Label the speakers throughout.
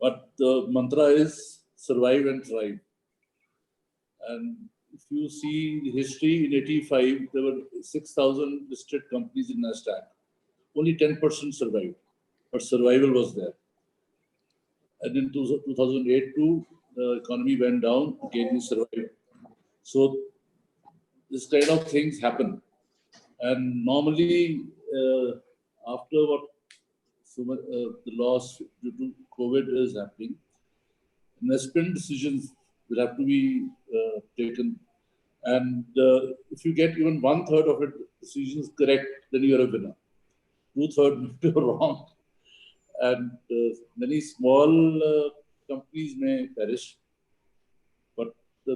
Speaker 1: But the mantra is survive and thrive. And if you see the history in 85, there were 6,000 listed companies in Nasdaq. Only 10% survived, but survival was there. And in 2008 too, the economy went down, again we survived. So this kind of things happen. And normally, after what the loss due to COVID is happening, investment decisions will have to be taken. And if you get even 1/3 of it decisions correct, then you are a winner. 2/3 may be wrong. And many small companies may perish. But the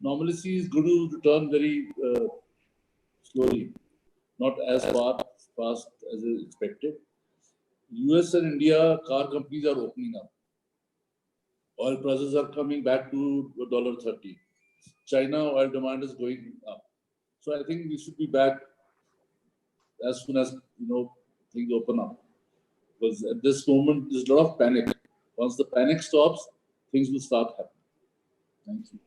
Speaker 1: normalcy is going to return very slowly, not as fast as is expected. US and India car companies are opening up. Oil prices are coming back to $1.30. China oil demand is going up. So I think we should be back as soon as things open up. Because at this moment there's a lot of panic. Once the panic stops, things will start happening. Thank you.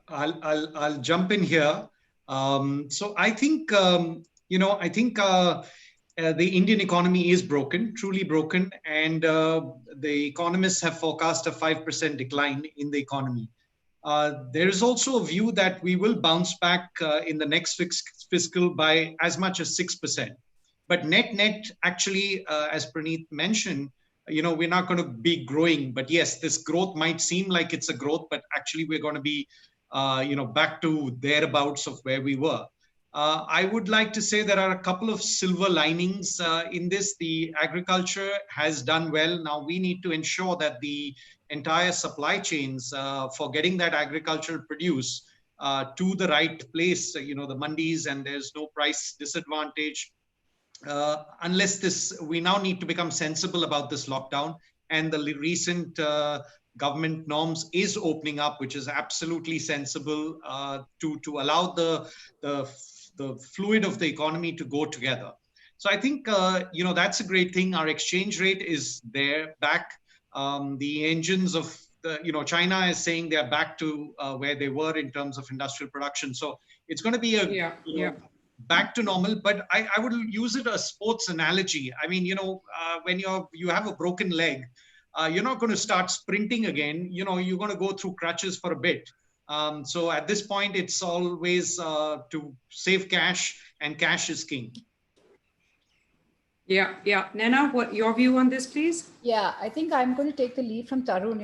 Speaker 2: I'll jump in here. So I think the Indian economy is broken, truly broken, and the economists have forecast a 5% decline in the economy. There is also a view that we will bounce back in the next fiscal by as much as 6%. But net, actually, as Praneeth mentioned, we're not going to be growing. But yes, this growth might seem like it's a growth, but actually we're going to be back to thereabouts of where we were. I would like to say there are a couple of silver linings in this. The agriculture has done well. Now we need to ensure that the entire supply chains for getting that agricultural produce to the right place, the mandis, and there's no price disadvantage. Unless we now need to become sensible about this lockdown, and the recent government norms is opening up, which is absolutely sensible to allow the fluid of the economy to go together. So I think that's a great thing. Our exchange rate is back. The engines of China is saying they're back to where they were in terms of industrial production. So it's going to be back to normal. But I would use it as a sports analogy. I mean, when you have a broken leg, you're not going to start sprinting again. You're going to go through crutches for a bit. So at this point, it's always to save cash, and cash is king.
Speaker 3: Yeah. Naina, what your view on this, please?
Speaker 4: Yeah, I think I'm going to take the lead from Tarun.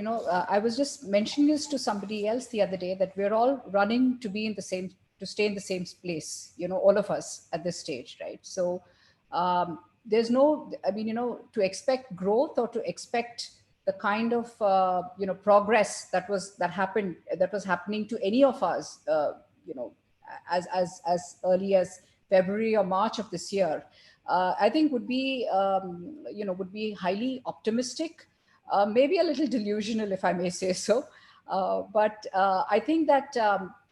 Speaker 4: I was just mentioning this to somebody else the other day, that we're all running to stay in the same place, all of us at this stage, right? So there's no, to expect growth or to expect the kind of progress that was happening to any of us, as early as February or March of this year, I think would be highly optimistic, maybe a little delusional, if I may say so. But I think that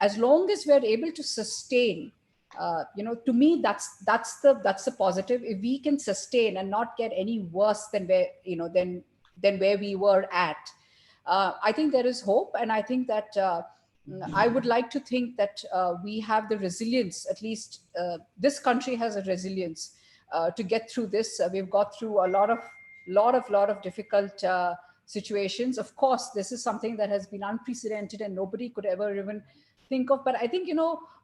Speaker 4: as long as we're able to sustain, to me, that's the positive. If we can sustain and not get any worse than where we were at, I think there is hope. And I think that I would like to think that we have the resilience, at least this country has a resilience to get through this. We've got through a lot of difficult situations. Of course, this is something that has been unprecedented and nobody could ever even think of. But I think,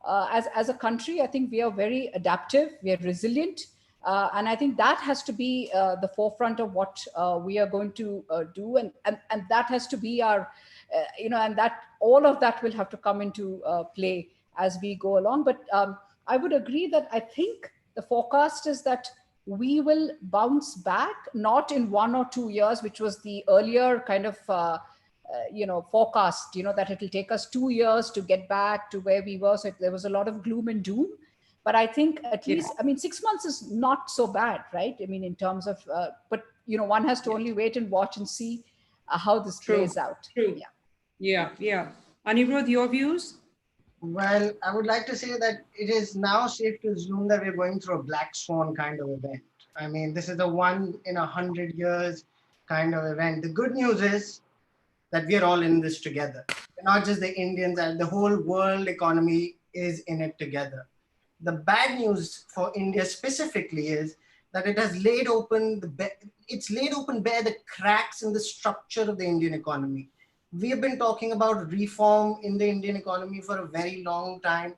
Speaker 4: as a country, I think we are very adaptive, we are resilient. And I think that has to be the forefront of what we are going to do. And that has to be our, and that all of that will have to come into play as we go along. But I would agree that I think the forecast is that we will bounce back, not in 1 or 2 years, which was the earlier kind of, forecast, that it will take us 2 years to get back to where we were. So there was a lot of gloom and doom. But I think at least, 6 months is not so bad, right? In terms of, but, one has to only wait and watch and see how this plays out.
Speaker 3: True. Yeah. Anirudh, your views?
Speaker 5: Well, I would like to say that it is now safe to assume that we're going through a black swan kind of event. I mean, this is a 1 in 100 years kind of event. The good news is that we are all in this together. Not just the Indians, and the whole world economy is in it together. The bad news for India specifically is that it has laid open it's laid open bare the cracks in the structure of the Indian economy. We have been talking about reform in the Indian economy for a very long time.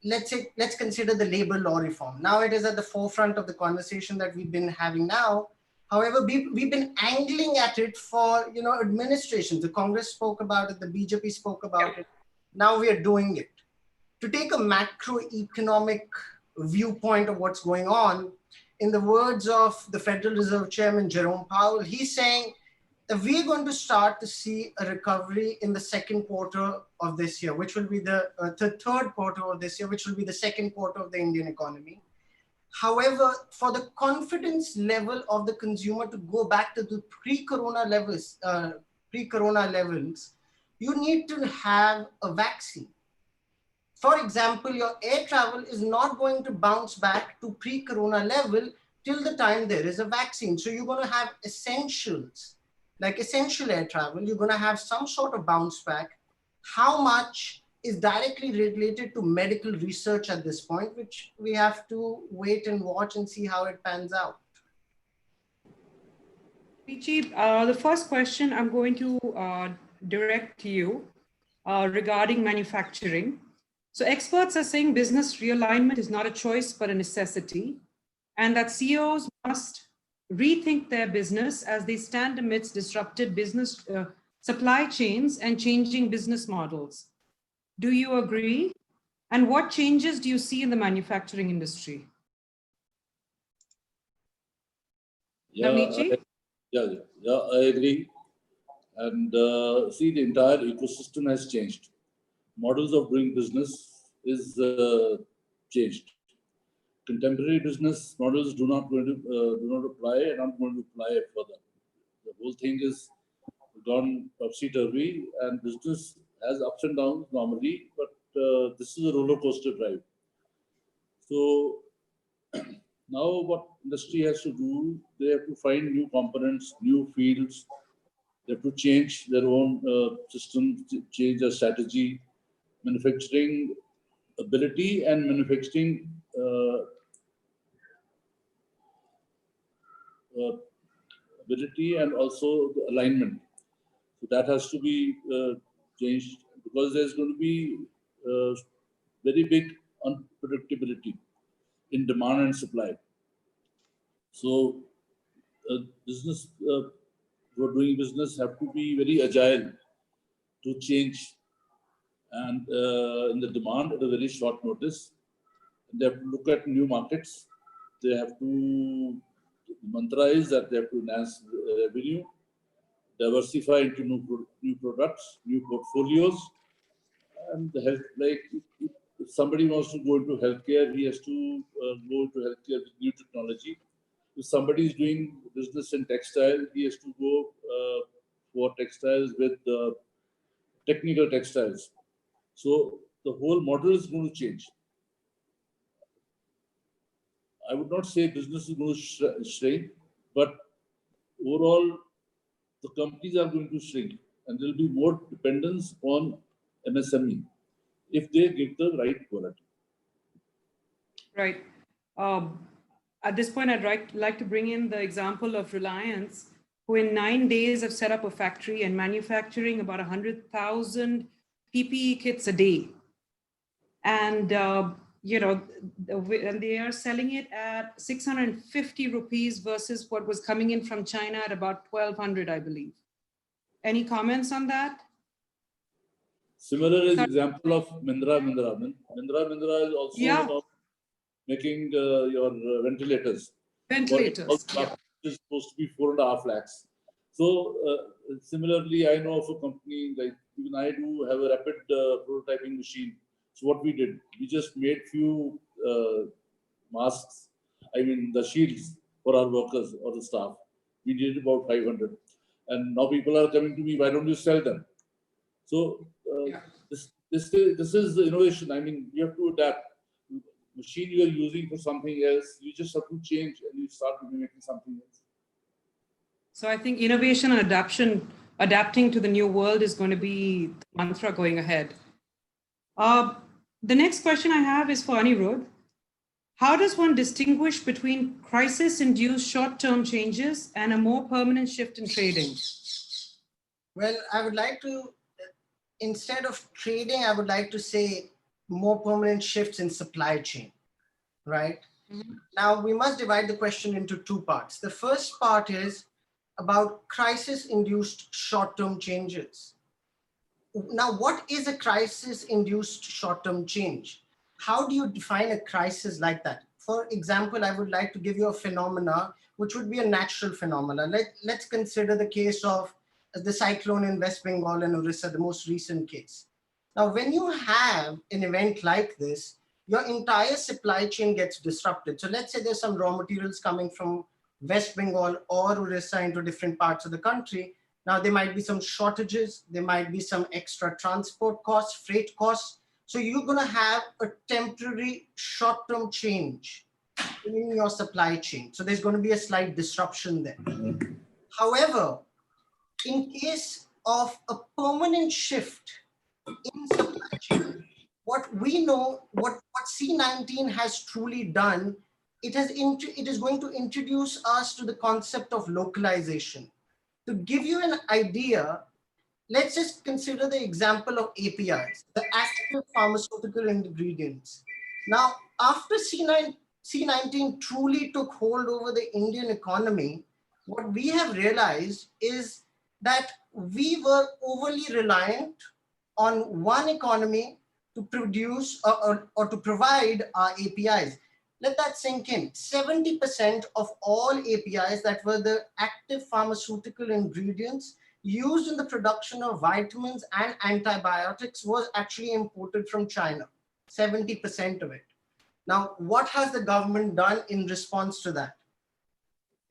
Speaker 5: Let's consider the labor law reform. Now it is at the forefront of the conversation that we've been having now. However, we've been angling at it for administrations. The Congress spoke about it, the BJP spoke about it. Now we are doing it. To take a macroeconomic viewpoint of what's going on, in the words of the Federal Reserve Chairman Jerome Powell, he's saying that we're going to start to see a recovery in the second quarter of this year, which will be the third quarter of this year, which will be the second quarter of the Indian economy. However, for the confidence level of the consumer to go back to the pre-corona levels, you need to have a vaccine. For example, your air travel is not going to bounce back to pre-corona level till the time there is a vaccine. So you're going to have essentials, like essential air travel. You're going to have some sort of bounce back. How much is directly related to medical research at this point, which we have to wait and watch and see how it pans out.
Speaker 3: Pichi, the first question I'm going to direct to you regarding manufacturing. So experts are saying business realignment is not a choice, but a necessity, and that CEOs must rethink their business as they stand amidst disrupted business supply chains and changing business models. Do you agree? And what changes do you see in the manufacturing industry?
Speaker 1: Yeah, I agree. And see, the entire ecosystem has changed. Models of doing business is changed. Contemporary business models do not apply, and I'm going to apply further. The whole thing is gone topsy-turvy, and business has ups and downs normally, but this is a roller coaster drive. So now what industry has to do, they have to find new components, new fields. They have to change their own systems, change their strategy, manufacturing ability and manufacturing ability and also the alignment. So that has to be changed because there's going to be very big unpredictability in demand and supply. So business who are doing business have to be very agile to change and in the demand at a very short notice. They have to look at new markets. They have to, the mantra is that they have to enhance revenue, diversify into new products, new portfolios, and the health, like if somebody wants to go into healthcare, he has to go into healthcare with new technology. If somebody is doing business in textile, he has to go for textiles with technical textiles. So the whole model is going to change. I would not say business is going to shrink, but overall, the companies are going to shrink and there will be more dependence on MSME if they give the right quality.
Speaker 3: Right. At this point, I'd like to bring in the example of Reliance, who in 9 days have set up a factory and manufacturing about 100,000 PPE kits a day. And, and they are selling it at 650 rupees versus what was coming in from China at about 1,200, I believe. Any comments on that?
Speaker 1: Similar is example of Mindra. Mindra is also making your ventilators.
Speaker 3: Ventilators.
Speaker 1: Is supposed to be 4.5 lakhs. So similarly, I know of a company like even I do have a rapid prototyping machine. So what we did, we just made few masks. I mean the shields for our workers or the staff. We did about 500, and now people are coming to me. Why don't you sell them? So This is the innovation. I mean, you have to adapt. Machine you are using for something else, you just have to change and you start making something else.
Speaker 3: So I think innovation and adapting to the new world is going to be the mantra going ahead. The next question I have is for Anirudh. How does one distinguish between crisis-induced short-term changes and a more permanent shift in trading?
Speaker 5: Well, I would like to, instead of trading, I would like to say more permanent shifts in supply chain, right?
Speaker 3: Mm-hmm.
Speaker 5: Now, we must divide the question into two parts. The first part is about crisis-induced short-term changes. Now, what is a crisis-induced short-term change? How do you define a crisis like that? For example, I would like to give you a phenomena, which would be a natural phenomena. Let's consider the case of the cyclone in West Bengal and Orissa, the most recent case. Now, when you have an event like this, your entire supply chain gets disrupted. So let's say there's some raw materials coming from West Bengal or Orissa into different parts of the country. Now, there might be some shortages, there might be some extra transport costs, freight costs. So you're going to have a temporary short-term change in your supply chain. So there's going to be a slight disruption there. However, in case of a permanent shift in supply chain, what we know, what C19 has truly done, it is going to introduce us to the concept of localization. To give you an idea, let's just consider the example of APIs, the active pharmaceutical ingredients. Now, after C19 truly took hold over the Indian economy, what we have realized is that we were overly reliant on one economy to produce or to provide our APIs. Let that sink in. 70% of all APIs that were the active pharmaceutical ingredients used in the production of vitamins and antibiotics was actually imported from China, 70% of it. Now, what has the government done in response to that?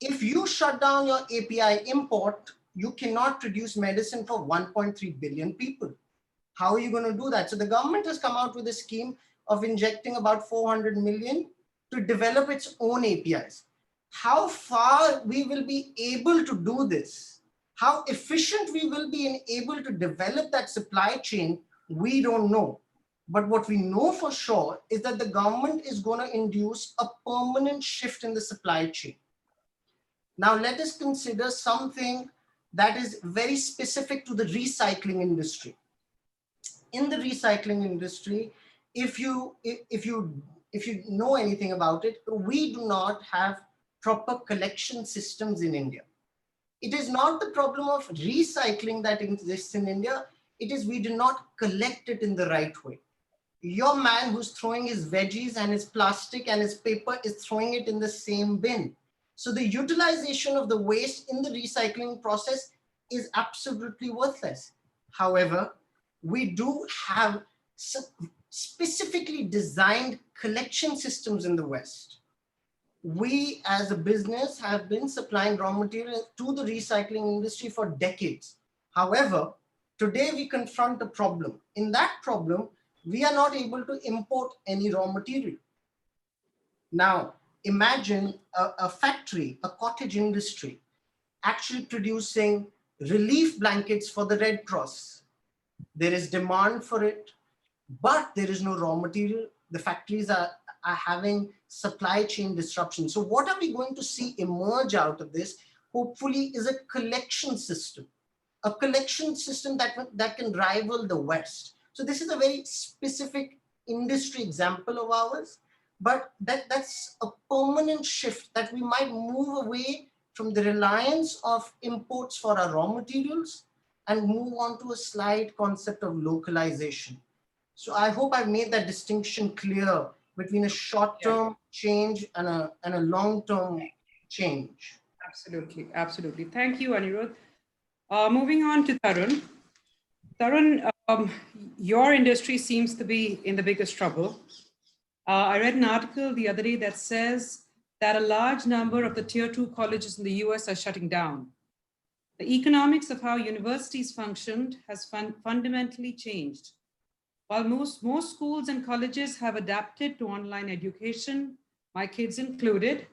Speaker 5: If you shut down your API import, you cannot produce medicine for 1.3 billion people. How are you going to do that? So the government has come out with a scheme of injecting about 400 million to develop its own APIs. How far we will be able to do this, how efficient we will be able to develop that supply chain, we don't know. But what we know for sure is that the government is going to induce a permanent shift in the supply chain. Now let us consider something that is very specific to the recycling industry. In the recycling industry, if you know anything about it, we do not have proper collection systems in India. It is not the problem of recycling that exists in India. It is we do not collect it in the right way. Your man who's throwing his veggies and his plastic and his paper is throwing it in the same bin. So the utilization of the waste in the recycling process is absolutely worthless. However, we do have specifically designed collection systems in the West. We as a business have been supplying raw material to the recycling industry for decades. However, today we confront a problem. In that problem, we are not able to import any raw material. Now, imagine a factory, a cottage industry, actually producing relief blankets for the Red Cross. There is demand for it, but there is no raw material. The factories are having supply chain disruption. So what are we going to see emerge out of this? Hopefully is a collection system that can rival the West. So this is a very specific industry example of ours, but that's a permanent shift that we might move away from the reliance of imports for our raw materials and move on to a slight concept of localization. So I hope I've made that distinction clear between a short-term change and a long-term change.
Speaker 3: Absolutely, absolutely. Thank you, Anirudh. Moving on to Tarun. Tarun, your industry seems to be in the biggest trouble. I read an article the other day that says that a large number of the tier 2 colleges in the US are shutting down. The economics of how universities functioned has fundamentally changed. While most schools and colleges have adapted to online education, my kids included,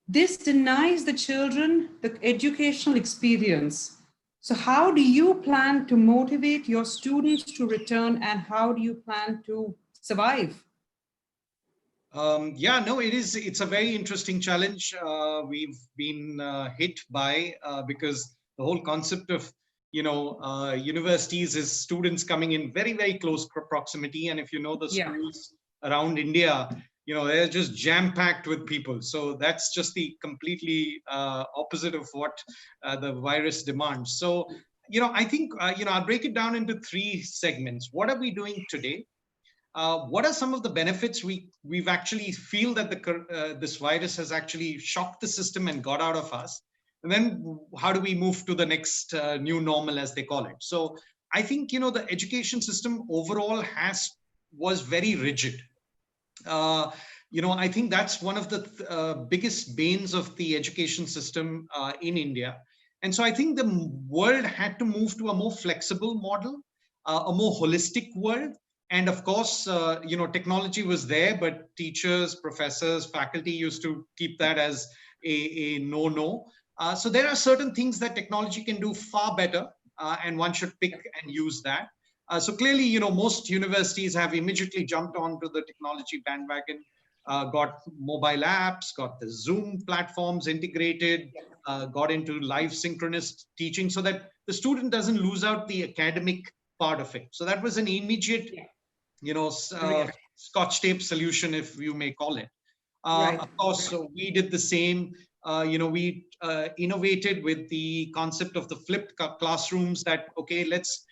Speaker 3: this denies the children the educational experience. So how do you plan to motivate your students to return, and how do you plan to survive?
Speaker 2: Yeah, no, it's a very interesting challenge we've been hit by because the whole concept of, universities is students coming in very, very close proximity. And if you know the
Speaker 3: Yeah.
Speaker 2: schools around India, they're just jam-packed with people. So that's just the completely opposite of what the virus demands. So, I think, I'll break it down into three segments. What are we doing today? What are some of the benefits we've actually feel that this virus has actually shocked the system and got out of us? And then how do we move to the next new normal, as they call it? So I think, the education system overall was very rigid. I think that's one of the biggest banes of the education system in India. And so I think the world had to move to a more flexible model, a more holistic world. And of course, technology was there, but teachers, professors, faculty used to keep that as a no-no. So there are certain things that technology can do far better, and one should pick and use that. So clearly, most universities have immediately jumped onto the technology bandwagon, got mobile apps, got the Zoom platforms integrated, got into live synchronous teaching so that the student doesn't lose out the academic part of it. So that was an immediate, Scotch tape solution, if you may call it.
Speaker 3: Right.
Speaker 2: Of course, so we did the same. We innovated with the concept of the flipped classrooms that, okay, let's,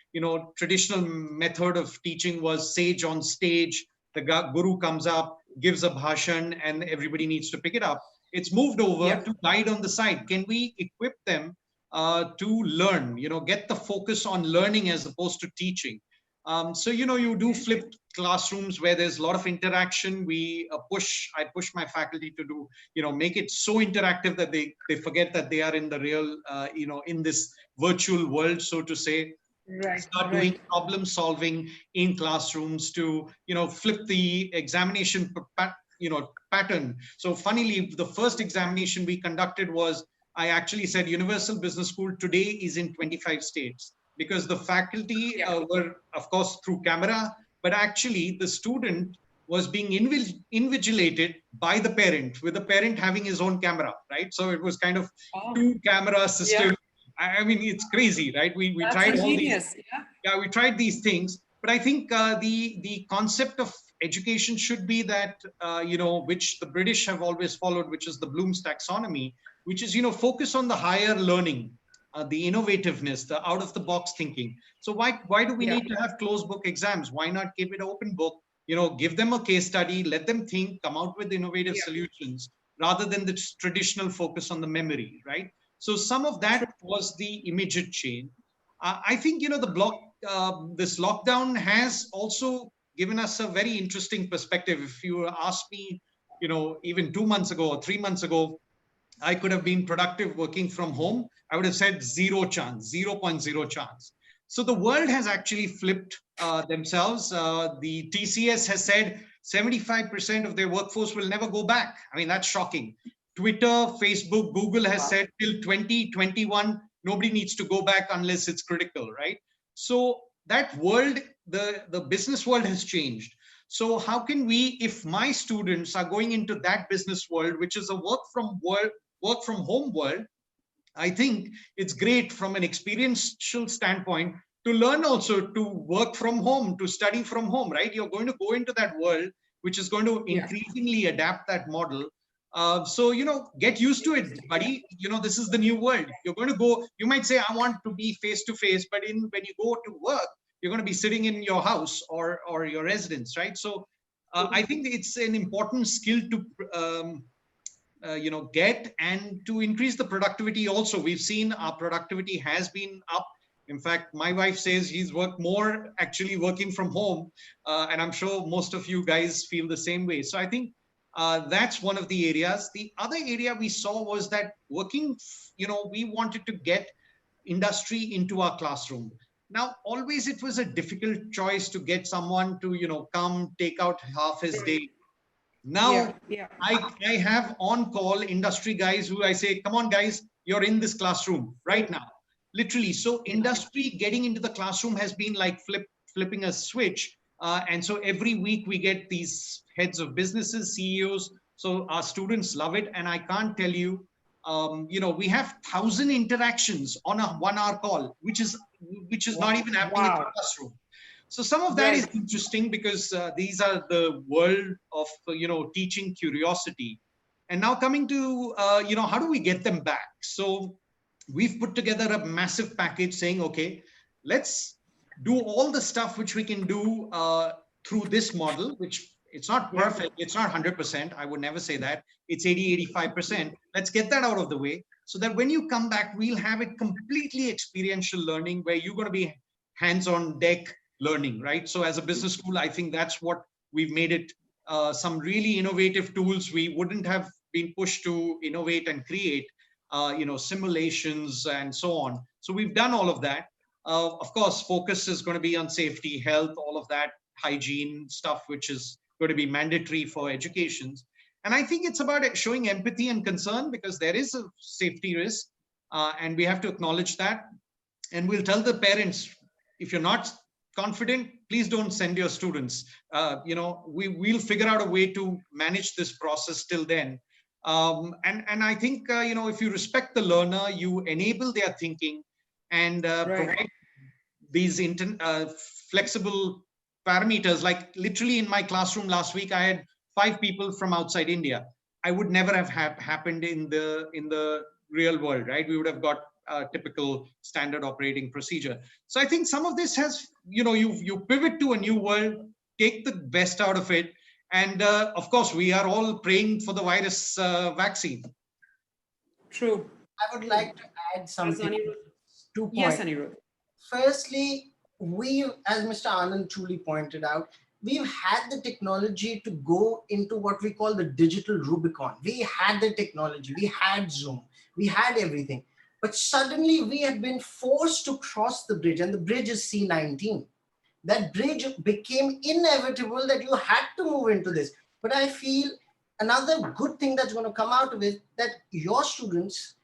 Speaker 2: traditional method of teaching was sage on stage. The guru comes up, gives a bhashan, and everybody needs to pick it up. It's moved over to guide on the side. Can we equip them to learn, get the focus on learning as opposed to teaching? So, you do flipped classrooms where there's a lot of interaction. I push my faculty to do, make it so interactive that they forget that they are in the real, in this virtual world, so to say.
Speaker 3: Right.
Speaker 2: Start doing problem solving in classrooms to, flip the examination pattern. So funnily, the first examination we conducted was, I actually said Universal Business School today is in 25 states. Because the faculty were, of course, through camera, but actually the student was being invigilated by the parent, with the parent having his own camera, right? So it was kind of two camera system. I mean, it's crazy, right? We tried all these. Yeah, we tried these things, but I think the concept of education should be that which the British have always followed, which is the Bloom's taxonomy, which is focus on the higher learning. The innovativeness, the out-of-the-box thinking. So why do we need to have closed book exams? Why not keep it open book? Give them a case study, let them think, come out with innovative solutions, rather than the traditional focus on the memory, right? So some of that was the immediate change. I think this lockdown has also given us a very interesting perspective. If you ask me, even 2 months ago or 3 months ago, I could have been productive working from home, I would have said 0 chance, 0.0 chance. So the world has actually flipped themselves. The TCS has said 75% of their workforce will never go back. I mean, that's shocking. Twitter, Facebook, Google has said till 2021, nobody needs to go back unless it's critical, right? So that world, the business world has changed. So how can we, if my students are going into that business world, which is a work from home world, I think it's great from an experiential standpoint to learn also to work from home, to study from home, right? You're going to go into that world, which is going to increasingly adapt that model. So, get used to it, buddy. This is the new world. You're going to go, you might say, I want to be face-to-face, but when you go to work, you're going to be sitting in your house or your residence, right? So I think it's an important skill to get, and to increase the productivity also. We've seen our productivity has been up. In fact, my wife says he's worked more actually working from home, and I'm sure most of you guys feel the same way. So I think that's one of the areas. The other area we saw was that we wanted to get industry into our classroom. Now, always it was a difficult choice to get someone to, come take out half his day. Now,
Speaker 3: yeah.
Speaker 2: I have on call industry guys who I say, come on, guys, you're in this classroom right now. Literally. So industry getting into the classroom has been like flipping a switch. And so every week we get these heads of businesses, CEOs. So our students love it. And I can't tell you, we have 1,000 interactions on a 1 hour call, which is not even happening in the
Speaker 3: Wow.
Speaker 2: classroom. So some of that is
Speaker 3: Right.
Speaker 2: interesting because these are the world of teaching curiosity. And now coming to how do we get them back? So we've put together a massive package saying, okay, let's do all the stuff which we can do through this model, which it's not perfect. It's not 100%. I would never say that. It's 80, 85%. Let's get that out of the way so that when you come back, we'll have it completely experiential learning where you're going to be hands on deck learning, right? So as a business school, I think that's what we've made it. Some really innovative tools. We wouldn't have been pushed to innovate and create, simulations and so on. So we've done all of that. Of course, focus is going to be on safety, health, all of that, hygiene stuff, which is going to be mandatory for educations. And I think it's about showing empathy and concern because there is a safety risk, and we have to acknowledge that. And we'll tell the parents, if you're not confident, please don't send your students. We'll figure out a way to manage this process till then. And I think, if you respect the learner, you enable their thinking and provide these flexible parameters. Like literally in my classroom last week, I had 5 people from outside India. I would never have happened in the real world, right? We would have got a typical standard operating procedure. So I think some of this has, you pivot to a new world, take the best out of it. And of course, we are all praying for the virus vaccine.
Speaker 3: True.
Speaker 5: I would like to add something. 2 points.
Speaker 3: Yes, Anirudh.
Speaker 5: Firstly, as Mr. Anand truly pointed out, we've had the technology to go into what we call the digital Rubicon. We had the technology, we had Zoom, we had everything. But suddenly we had been forced to cross the bridge, and the bridge is C19. That bridge became inevitable that you had to move into this. But I feel another good thing that's going to come out of it, that your students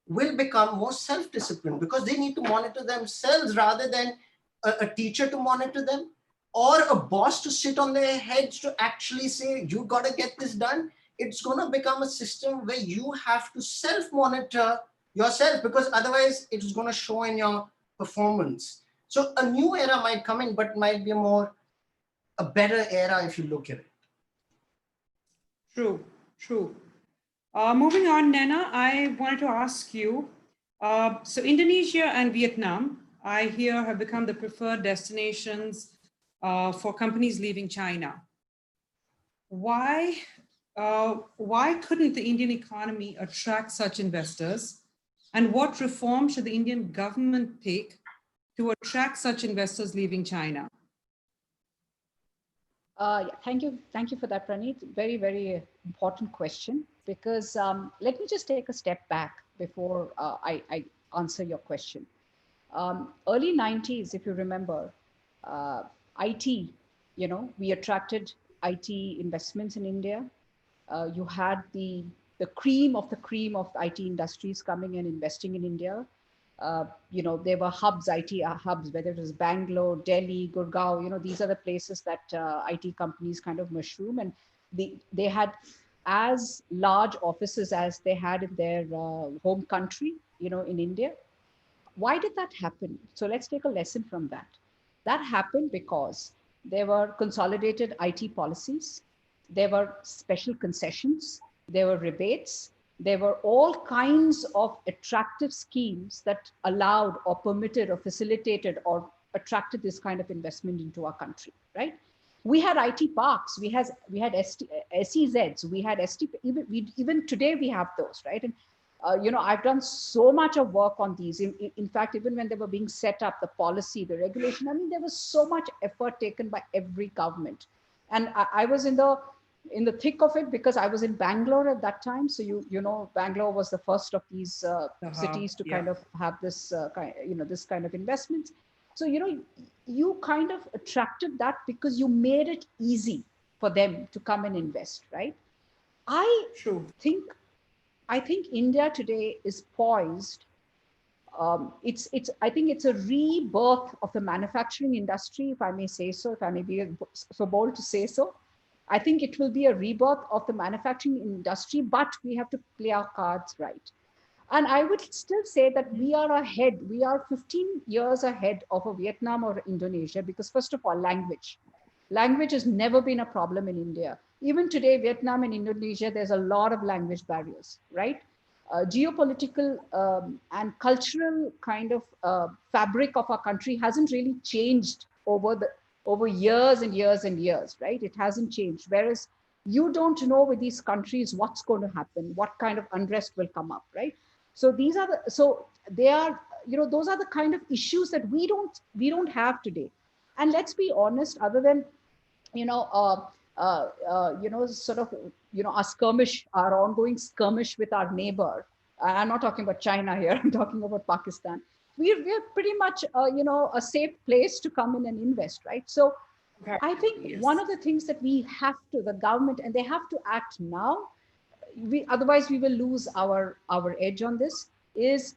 Speaker 5: will become more self-disciplined because they need to monitor themselves rather than a teacher to monitor them or a boss to sit on their heads to actually say, you got to get this done. It's going to become a system where you have to self-monitor yourself because otherwise it's going to show in your performance. So a new era might come in, but might be a better era if you look at it.
Speaker 3: True, true. Moving on, Naina, I wanted to ask you, so Indonesia and Vietnam, I hear, have become the preferred destinations for companies leaving China. Why couldn't the Indian economy attract such investors? And what reform should the Indian government take to attract such investors leaving China?
Speaker 4: Thank you for that, Praneet. Very, very important question because let me just take a step back before I answer your question. Early 90s, if you remember, IT, we attracted IT investments in India. You had the cream of IT industries coming and investing in India. There were hubs, IT hubs, whether it was Bangalore, Delhi, Gurgaon, these are the places that IT companies kind of mushroom, and they had as large offices as they had in their home country, in India. Why did that happen? So let's take a lesson from that. That happened because there were consolidated IT policies, there were special concessions, there were rebates, there were all kinds of attractive schemes that allowed or permitted or facilitated or attracted this kind of investment into our country, right? We had IT parks, we had SEZs, we had ST, even today we have those, right? And I've done so much of work on these. In fact, even when they were being set up, the policy, the regulation, I mean, there was so much effort taken by every government. And I was in the thick of it because I was in Bangalore at that time. So, Bangalore was the first of these cities to kind of have this, this kind of investments. So, you kind of attracted that because you made it easy for them to come and invest, right?
Speaker 3: True.
Speaker 4: I think India today is poised. I think it's a rebirth of the manufacturing industry, if I may say so, if I may be so bold to say so. I think it will be a rebirth of the manufacturing industry, but we have to play our cards right. And I would still say that we are ahead. We are 15 years ahead of a Vietnam or Indonesia because, first of all, language. Language has never been a problem in India. Even today, Vietnam and Indonesia, there's a lot of language barriers, right? Geopolitical and cultural kind of fabric of our country hasn't really changed over years and years and years, right? It hasn't changed. Whereas you don't know with these countries what's going to happen, what kind of unrest will come up, right? So they are, those are the kind of issues that we don't have today. And let's be honest, other than sort of, our skirmish, our ongoing skirmish with our neighbor. I'm not talking about China here. I'm talking about Pakistan. We're pretty much, a safe place to come in and invest, right? So I think one of the things that we have to, the government, and they have to act now, otherwise we will lose our edge on this, is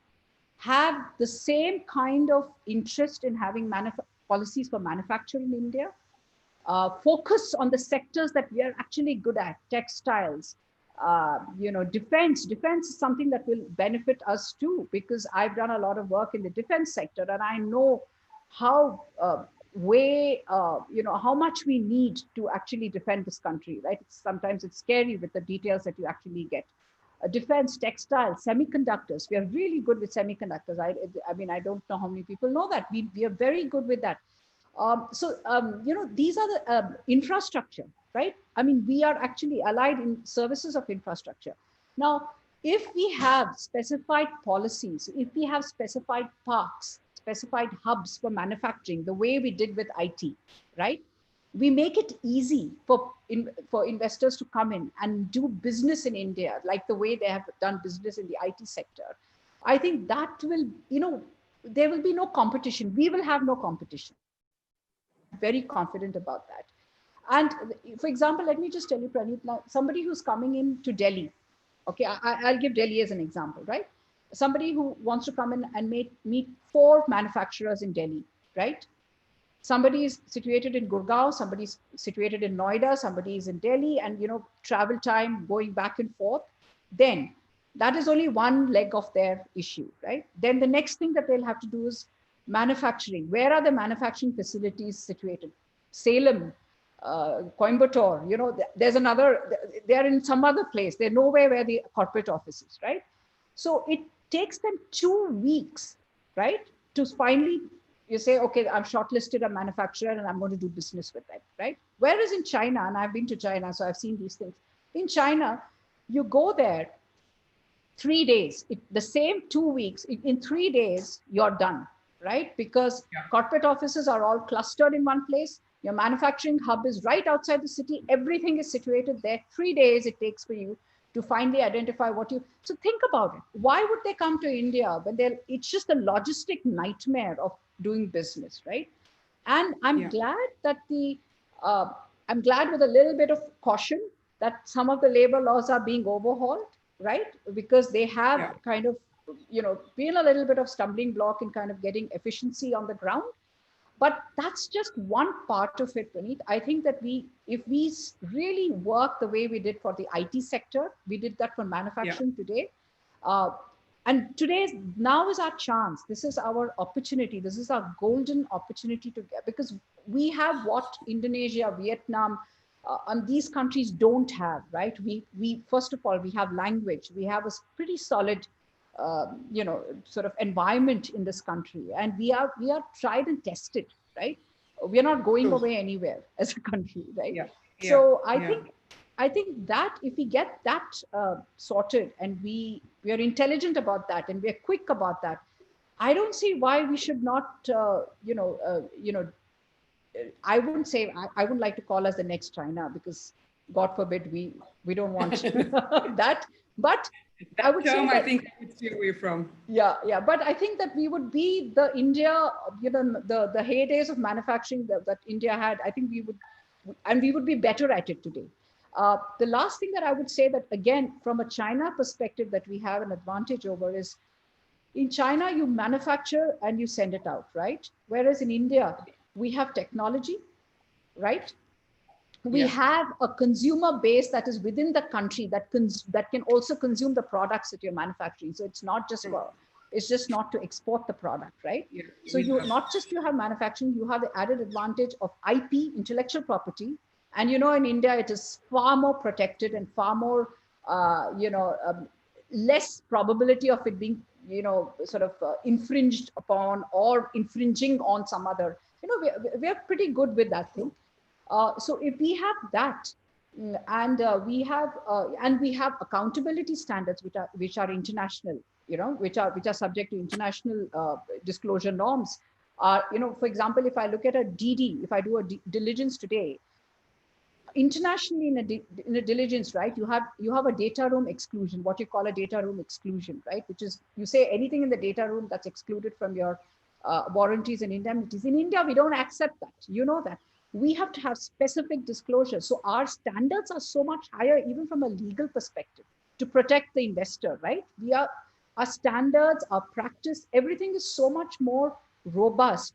Speaker 4: have the same kind of interest in having policies for manufacturing in India. Focus on the sectors that we are actually good at, textiles, defense. Defense is something that will benefit us too, because I've done a lot of work in the defense sector and I know how how much we need to actually defend this country, right? Sometimes it's scary with the details that you actually get. Defense, textiles, semiconductors. We are really good with semiconductors. I mean, I don't know how many people know that. We are very good with that. These are the infrastructure, right? I mean, we are actually allied in services of infrastructure. Now, if we have specified policies, if we have specified parks, specified hubs for manufacturing, the way we did with IT, right? We make it easy for investors to come in and do business in India, like the way they have done business in the IT sector. I think that will, there will be no competition. We will have no competition. Very confident about that. And for example, let me just tell you, Praneeth, now somebody who's coming in to Delhi, okay, I'll give Delhi as an example, right? Somebody who wants to come in and meet 4 manufacturers in Delhi, right? Somebody is situated in Gurgaon, somebody's situated in Noida, somebody is in Delhi, and travel time going back and forth. Then that is only one leg of their issue, right? Then the next thing that they'll have to do is manufacturing. Where are the manufacturing facilities situated? Salem, Coimbatore, there's another, they're in some other place. They're nowhere where the corporate office is, right? So it takes them 2 weeks, right? To finally, you say, okay, I'm shortlisted a manufacturer and I'm going to do business with them, right? Whereas in China, and I've been to China, so I've seen these things. In China, you go there, 3 days, the same 2 weeks, in 3 days, you're done, right? Because corporate offices are all clustered in one place. Your manufacturing hub is right outside the city. Everything is situated there. 3 days it takes for you to finally identify so think about it. Why would they come to India when it's just a logistic nightmare of doing business, right? And I'm glad that I'm glad with a little bit of caution that some of the labor laws are being overhauled, right? Because they have kind of, been a little bit of stumbling block in kind of getting efficiency on the ground. But that's just one part of it, Praneeth. I think that if we really work the way we did for the IT sector, we did that for manufacturing today. And now is our chance. This is our opportunity. This is our golden opportunity to get, because we have what Indonesia, Vietnam, and these countries don't have, right? We first of all, we have language. We have a pretty solid sort of environment in this country, and we are tried and tested, right? We are not going away anywhere as a country, right? So I think that if we get that sorted, and we are intelligent about that, and we are quick about that, I don't see why we should not, I wouldn't say, I wouldn't like to call us the next China, because God forbid, we don't want that. But I would say
Speaker 3: term
Speaker 4: that,
Speaker 3: I think I would stay away from.
Speaker 4: yeah. But I think that we would be the India, the heydays of manufacturing that India had. I think we would be better at it today. The last thing that I would say, that again, from a China perspective, that we have an advantage over is, in China, you manufacture and you send it out, right? Whereas in India, we have technology, right? We have a consumer base that is within the country that can also consume the products that you're manufacturing. So it's not just it's just not to export the product, right? So you not just you have manufacturing, you have the added advantage of IP, intellectual property. And in India, it is far more protected and far more, less probability of it being, sort of infringed upon or infringing on some other. We're pretty good with that thing. So if we have that, and we have accountability standards which are international, which are subject to international disclosure norms. For example, if I look at a DD, if I do a diligence today, internationally in a diligence, right, you have a data room exclusion, what you call a data room exclusion, right, which is, you say anything in the data room that's excluded from your warranties and indemnities. In India, we don't accept that. That we have to have specific disclosure. So our standards are so much higher, even from a legal perspective, to protect the investor, right? Our standards, our practice, everything is so much more robust.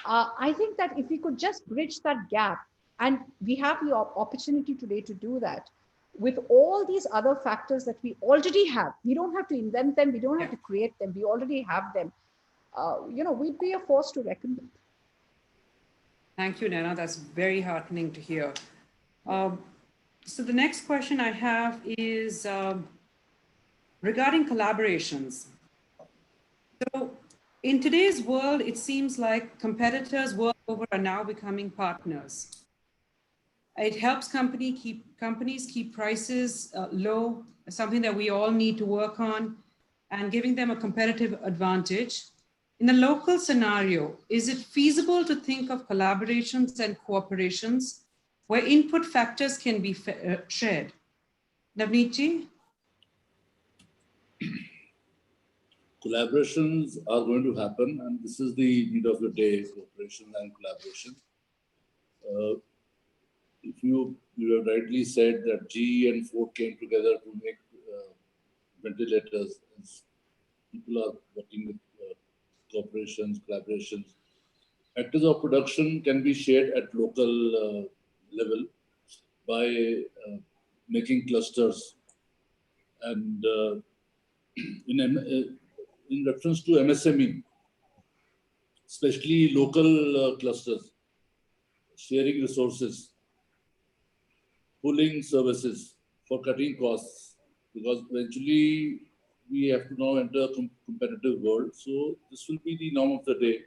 Speaker 4: I think that if we could just bridge that gap, and we have the opportunity today to do that, with all these other factors that we already have. We don't have to invent them. We don't have to create them. We already have them. We'd be a force to reckon with.
Speaker 3: Thank you, Naina. That's very heartening to hear. So the next question I have is regarding collaborations. So in today's world, it seems like competitors world over are now becoming partners. It helps companies keep prices low, something that we all need to work on, and giving them a competitive advantage. In the local scenario, is it feasible to think of collaborations and cooperations where input factors can be shared? Naavneet?
Speaker 1: Collaborations are going to happen, and this is the need of the day, cooperation and collaboration. If you have rightly said that GE and Ford came together to make ventilators, people are working with cooperations, collaborations. Factors of production can be shared at local level by making clusters. And in reference to MSME, especially local clusters, sharing resources, pooling services for cutting costs, because eventually we have to now enter a competitive world. So this will be the norm of the day.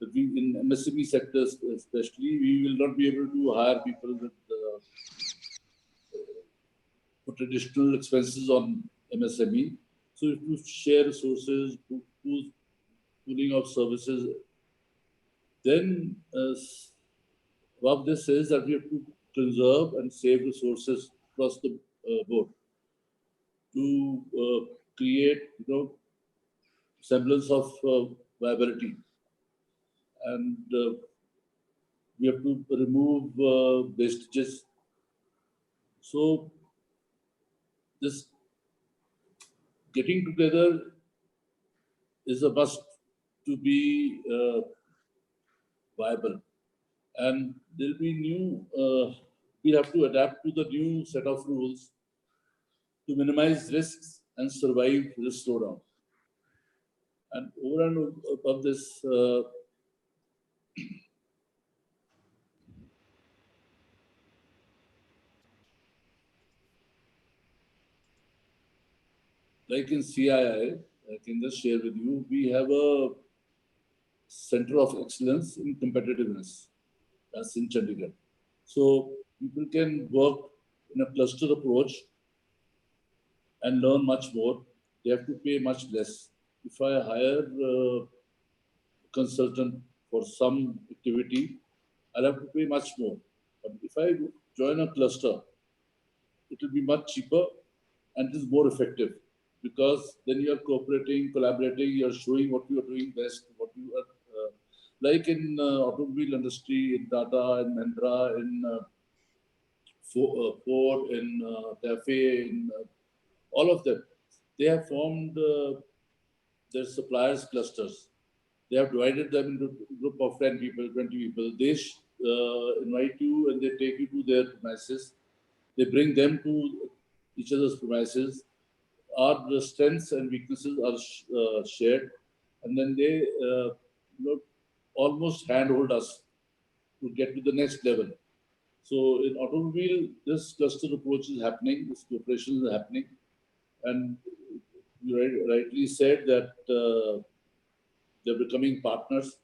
Speaker 1: That we, in MSME sectors especially, we will not be able to hire people with for traditional expenses on MSME. So if you share resources, pooling of services, then what this says that we have to conserve and save resources across the board to create, semblance of viability. And we have to remove wastages. So this getting together is a must to be viable. And there'll be new, we'll have to adapt to the new set of rules to minimize risks and survive this slowdown. And over and above this, like in CII, I can just share with you, we have a center of excellence in competitiveness. That's in Chandigarh. So people can work in a cluster approach and learn much more. They have to pay much less. If I hire a consultant for some activity, I'll have to pay much more. But if I join a cluster, it will be much cheaper and it is more effective, because then you are cooperating, collaborating, you are showing what you are doing best, what you are like in automobile industry, in Tata, in Mahindra, in Ford, in Cafe, in all of them. They have formed their suppliers clusters. They have divided them into a group of 10 people, 20 people. They invite you and they take you to their premises. They bring them to each other's premises. Our strengths and weaknesses are shared, and then they almost handhold us to get to the next level. So in automobile, this cluster approach is happening, this cooperation is happening, and you rightly said that they're becoming partners.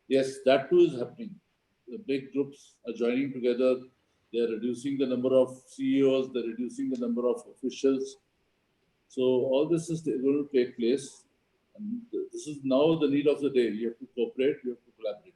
Speaker 1: Yes, that too is happening. The big groups are joining together. They're reducing the number of CEOs. They're reducing the number of officials. So all this is going to take place. And this is now the need of the day. You have to cooperate. You have to collaborate.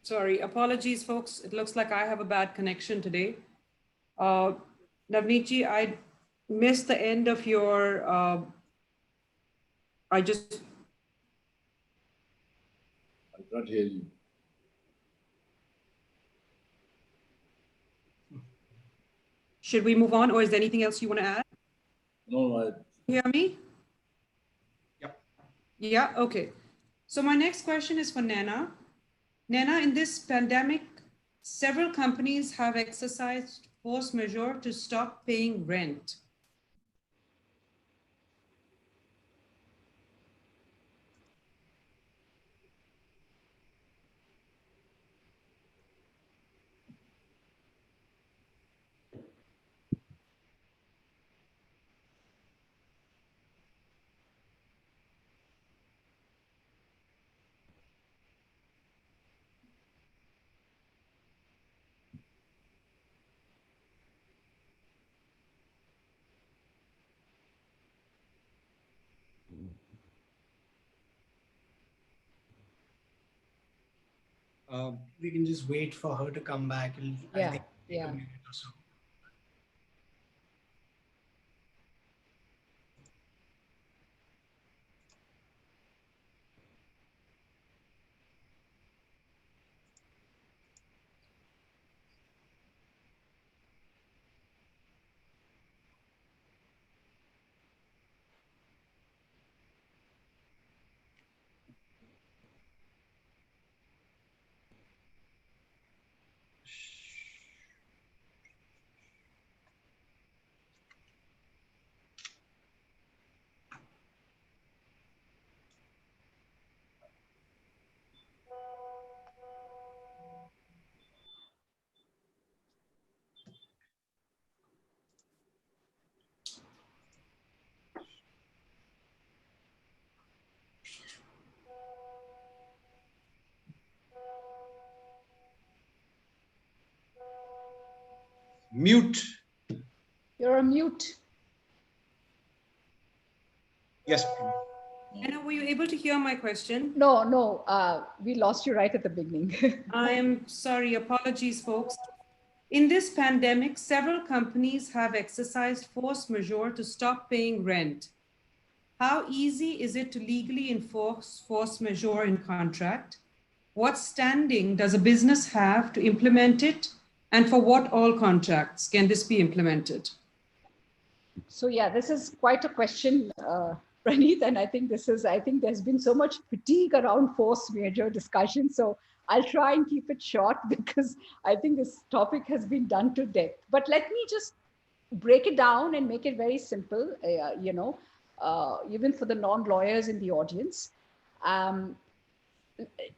Speaker 3: Sorry, apologies, folks. It looks like I have a bad connection today. Naavneet, I missed the end of your,
Speaker 1: I can't hear you.
Speaker 3: Should we move on, or is there anything else you want to add?
Speaker 1: No,
Speaker 3: You hear me?
Speaker 2: Yep.
Speaker 3: Yeah, okay. So my next question is for Naina. Naina, in this pandemic, several companies have exercised force majeure to stop paying rent.
Speaker 5: We can just wait for her to come back. I
Speaker 4: Yeah,
Speaker 5: think
Speaker 4: yeah.
Speaker 5: a minute or so.
Speaker 2: Mute.
Speaker 4: You're on mute.
Speaker 2: Yes.
Speaker 3: Naina, were you able to hear my question?
Speaker 4: No, we lost you right at the beginning.
Speaker 3: I am sorry, apologies, folks. In this pandemic, several companies have exercised force majeure to stop paying rent. How easy is it to legally enforce force majeure in contract? What standing does a business have to implement it? And for what all contracts can this be implemented?
Speaker 4: So yeah, this is quite a question, Praneeth, and I think there's been so much fatigue around force majeure discussion. So I'll try and keep it short because I think this topic has been done to death. But let me just break it down and make it very simple, even for the non-lawyers in the audience.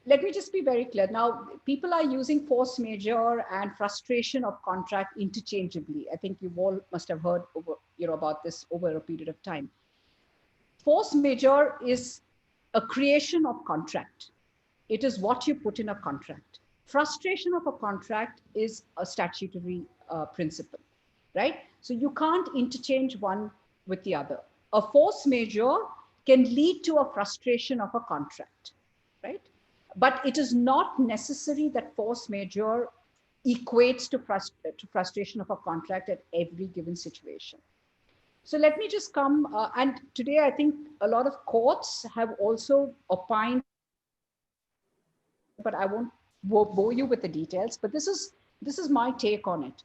Speaker 4: let me just be very clear. Now, people are using force majeure and frustration of contract interchangeably. I think you all must have heard over, about this over a period of time. Force majeure is a creation of contract. It is what you put in a contract. Frustration of a contract is a statutory principle, right? So you can't interchange one with the other. A force majeure can lead to a frustration of a contract, right? But it is not necessary that force majeure equates to frustration of a contract at every given situation. So let me just come, and today I think a lot of courts have also opined, but I won't bore you with the details, but this is my take on it.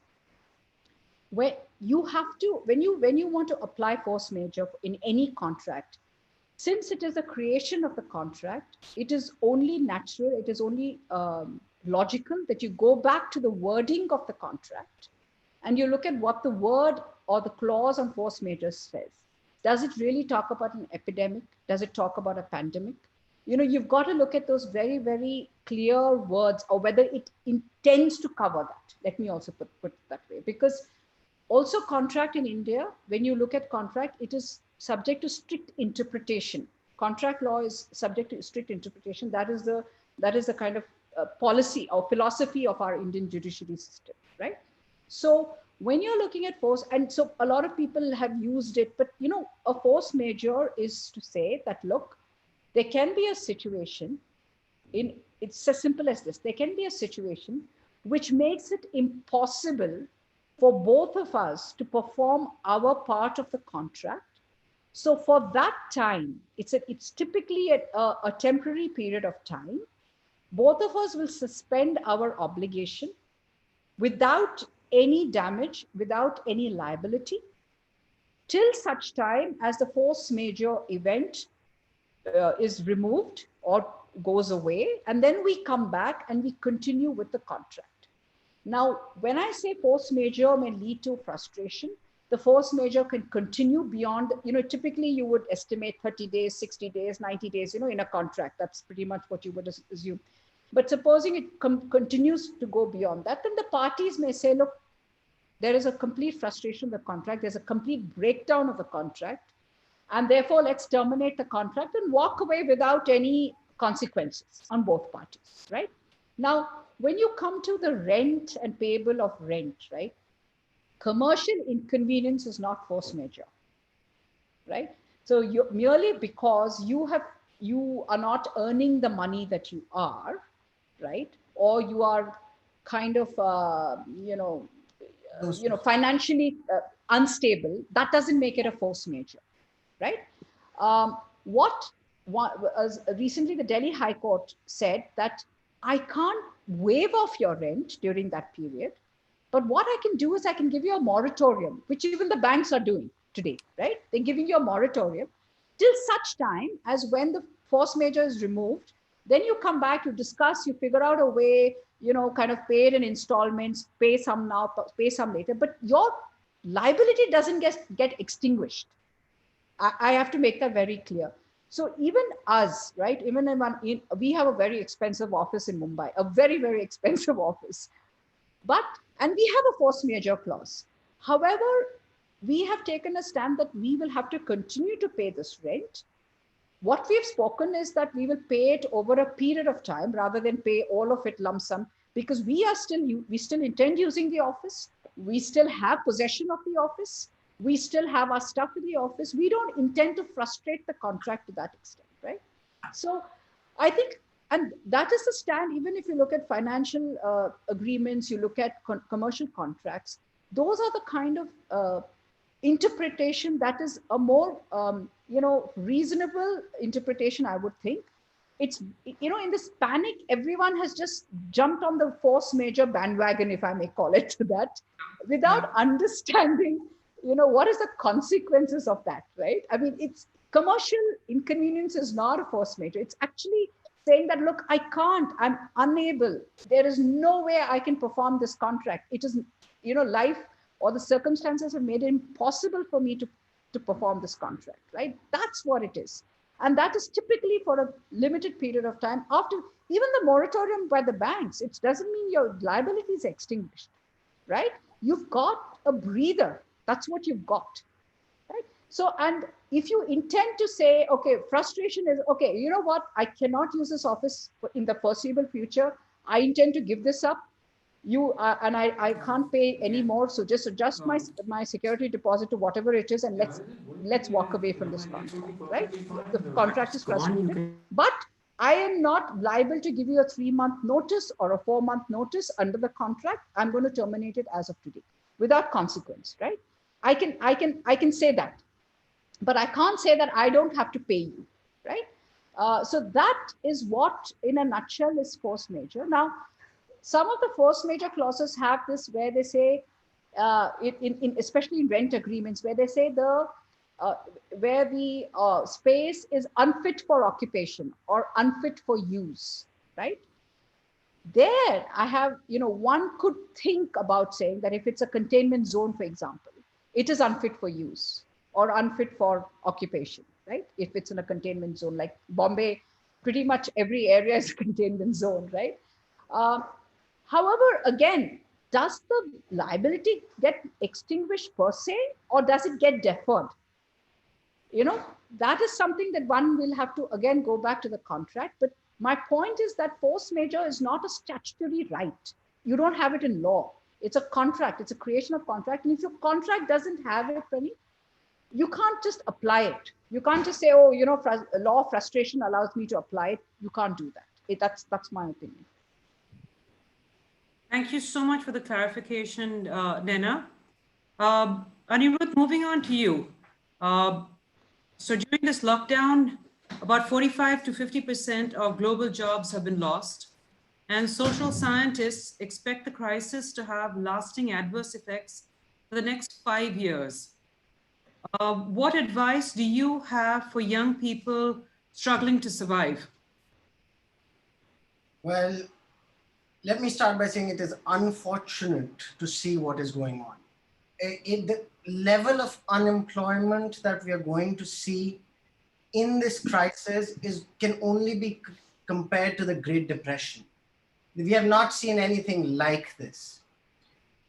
Speaker 4: Where you have to, when you want to apply force majeure in any contract, since it is a creation of the contract, it is only natural, it is only logical that you go back to the wording of the contract and you look at what the word or the clause on force majeure says. Does it really talk about an epidemic? Does it talk about a pandemic? You've got to look at those very, very clear words, or whether it intends to cover that. Let me also put it that way, because also contract in India, when you look at contract, it is subject to strict interpretation. Contract law is subject to strict interpretation. That is the kind of policy or philosophy of our Indian judiciary system, right? So when you're looking at force, and so a lot of people have used it, but a force majeure is to say that, look, there can be a situation it's as simple as this. There can be a situation which makes it impossible for both of us to perform our part of the contract. So for that time, it's typically a temporary period of time. Both of us will suspend our obligation without any damage, without any liability, till such time as the force majeure event is removed or goes away. And then we come back and we continue with the contract. Now, when I say force majeure may lead to frustration, the force majeure can continue beyond, typically you would estimate 30 days, 60 days, 90 days, in a contract. That's pretty much what you would assume. But supposing it continues to go beyond that, then the parties may say, look, there is a complete frustration of the contract. There's a complete breakdown of the contract. And therefore, let's terminate the contract and walk away without any consequences on both parties, right? Now, when you come to the rent and payable of rent, right? Commercial inconvenience is not force majeure, right? So merely because you are not earning the money that you are, right? Or you are kind of, financially unstable, that doesn't make it a force majeure, right? Recently the Delhi High Court said that I can't waive off your rent during that period, but what I can do is I can give you a moratorium, which even the banks are doing today, right? They're giving you a moratorium till such time as when the force majeure is removed, then you come back, you discuss, you figure out a way, kind of pay it in installments, pay some now, pay some later, but your liability doesn't get extinguished. I have to make that very clear. So even us, right? We have a very expensive office in Mumbai, a very, very expensive office. And we have a force majeure clause. However, we have taken a stand that we will have to continue to pay this rent. What we've spoken is that we will pay it over a period of time rather than pay all of it lump sum, because we still intend using the office. We still have possession of the office. We still have our stuff in the office. We don't intend to frustrate the contract to that extent, right? So I think, and that is the stand, even if you look at financial agreements, you look at commercial contracts, those are the kind of interpretation that is a more, reasonable interpretation, I would think. It's, in this panic, everyone has just jumped on the force majeure bandwagon, if I may call it that, without understanding, what is the consequences of that, right? I mean, it's commercial inconvenience is not a force majeure. It's actually saying that, look, I can't, I'm unable. There is no way I can perform this contract. It is, life or the circumstances have made it impossible for me to perform this contract, right? That's what it is. And that is typically for a limited period of time. After even the moratorium by the banks, it doesn't mean your liability is extinguished, right? You've got a breather. That's what you've got, right? So, and if you intend to say, okay, frustration is, okay, you know what? I cannot use this office in the foreseeable future. I intend to give this up. And I can't pay anymore. So just adjust my security deposit to whatever it is, and let's walk away from this contract, right? The contract is frustrated, but I am not liable to give you a 3-month notice or a 4-month notice under the contract. I'm going to terminate it as of today without consequence, right? I can say that, but I can't say that I don't have to pay you, right? So that is what, in a nutshell, is force majeure. Now, some of the force majeure clauses have this where they say, especially in rent agreements, where they say where the space is unfit for occupation or unfit for use, right? There, I have, one could think about saying that if it's a containment zone, for example, it is unfit for use or unfit for occupation, right? If it's in a containment zone, like Bombay, pretty much every area is a containment zone, right? However, again, does the liability get extinguished per se, or does it get deferred? That is something that one will have to, again, go back to the contract. But my point is that force majeure is not a statutory right. You don't have it in law. It's a contract. It's a creation of contract. And if your contract doesn't have it, Prani, you can't just apply it. You can't just say, oh, law of frustration allows me to apply it. You can't do that. That's my opinion.
Speaker 3: Thank you so much for the clarification, Naina. Anirudh, moving on to you. So during this lockdown, about 45 to 50% of global jobs have been lost, and social scientists expect the crisis to have lasting adverse effects for the next 5 years. What advice do you have for young people struggling to survive?
Speaker 5: Well, let me start by saying it is unfortunate to see what is going on. The level of unemployment that we are going to see in this crisis can only be compared to the Great Depression. We have not seen anything like this.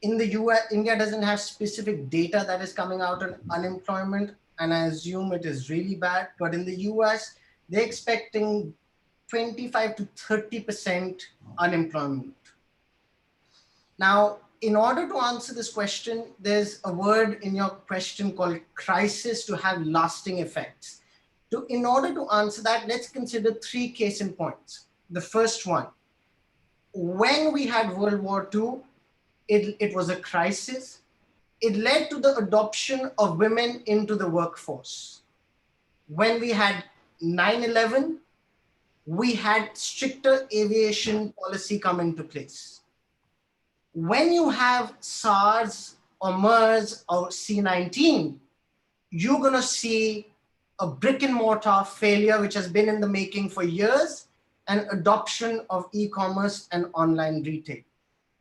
Speaker 5: In the US, India doesn't have specific data that is coming out on unemployment, and I assume it is really bad. But in the US, they're expecting 25 to 30% unemployment. Now, in order to answer this question, there's a word in your question called crisis to have lasting effects. In order to answer that, let's consider 3 case in points. The first one, when we had World War II, it was a crisis. It led to the adoption of women into the workforce. When we had 9/11, we had stricter aviation policy come into place. When you have SARS or MERS or C-19, you're going to see a brick and mortar failure, which has been in the making for years, and adoption of e-commerce and online retail.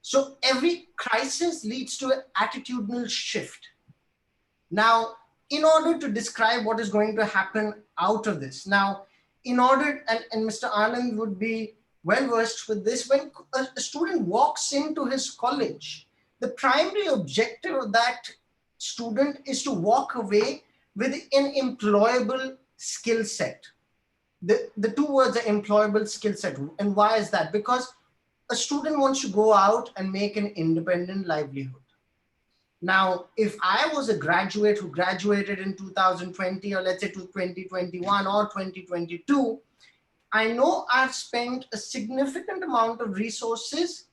Speaker 5: So every crisis leads to an attitudinal shift. Now, in order to describe what is going to happen out of this, now, and Mr. Anand would be well versed with this, when a student walks into his college, the primary objective of that student is to walk away with an employable skill set. The 2 words are employable skill set. And why is that? Because a student wants to go out and make an independent livelihood. Now, if I was a graduate who graduated in 2020, or let's say 2021 or 2022, I know I've spent a significant amount of resources